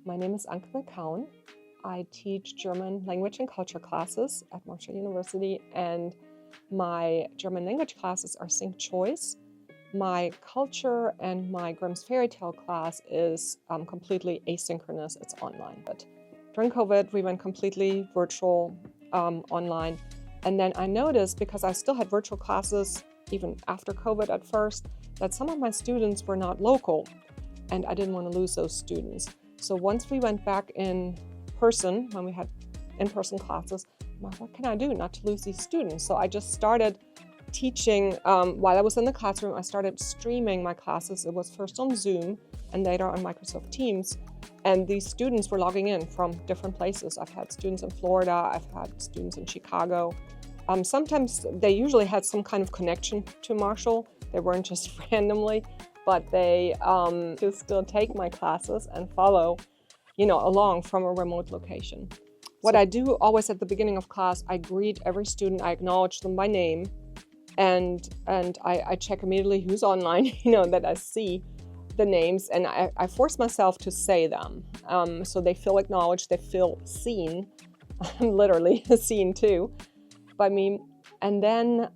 My name is Anke McCown. I teach German language and culture classes at Marshall University, and my German language classes are sync choice. My culture and my Grimm's fairy tale class is completely asynchronous. It's online. But during COVID, we went completely virtual online. And then I noticed, because I still had virtual classes even after COVID at first, that some of my students were not local, and I didn't want to lose those students. So once we went back in person, when we had in-person classes, I'm like, what can I do not to lose these students? So I just started teaching while I was in the classroom. I started streaming my classes. It was first on Zoom and later on Microsoft Teams. And these students were logging in from different places. I've had students in Florida, I've had students in Chicago. Sometimes they usually had some kind of connection to Marshall. They weren't just randomly, but they could still take my classes and follow, along from a remote location. What I do always at the beginning of class, I greet every student, I acknowledge them by name, and I check immediately who's online, that I see the names, and I force myself to say them. So they feel acknowledged, they feel seen, literally seen too, by me. And then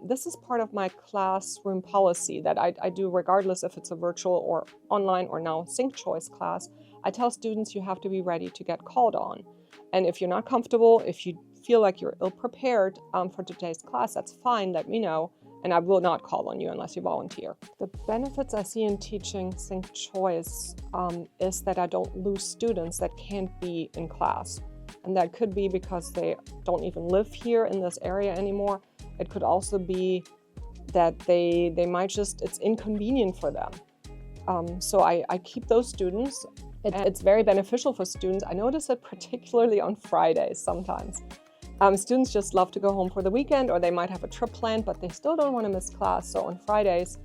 this is part of my classroom policy that I do regardless if it's a virtual or online or now sync choice class. I tell students you have to be ready to get called on. And if you're not comfortable, if you feel like you're ill-prepared for today's class, that's fine, let me know, and I will not call on you unless you volunteer. The benefits I see in teaching sync choice is that I don't lose students that can't be in class. And that could be because they don't even live here in this area anymore. It could also be that they might just, it's inconvenient for them. So I keep those students. It's very beneficial for students. I notice it particularly on Fridays sometimes. Students just love to go home for the weekend, or they might have a trip planned, but they still don't want to miss class. So on Fridays,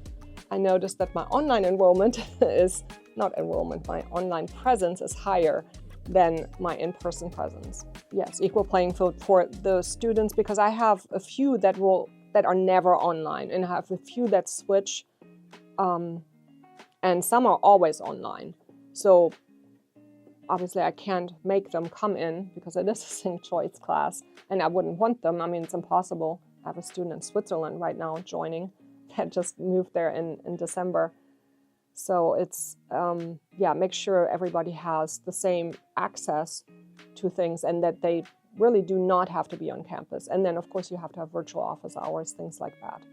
I noticed that my online enrollment is, not enrollment, my online presence is higher than my in-person presence. Yes, equal playing field for the students, because I have a few that are never online, and I have a few that switch, and some are always online. So obviously I can't make them come in because it is a sync choice class, and I wouldn't want them. I mean, it's impossible. I have a student in Switzerland right now joining that just moved there in December. So it's, make sure everybody has the same access to things and that they really do not have to be on campus. And then, of course, you have to have virtual office hours, things like that.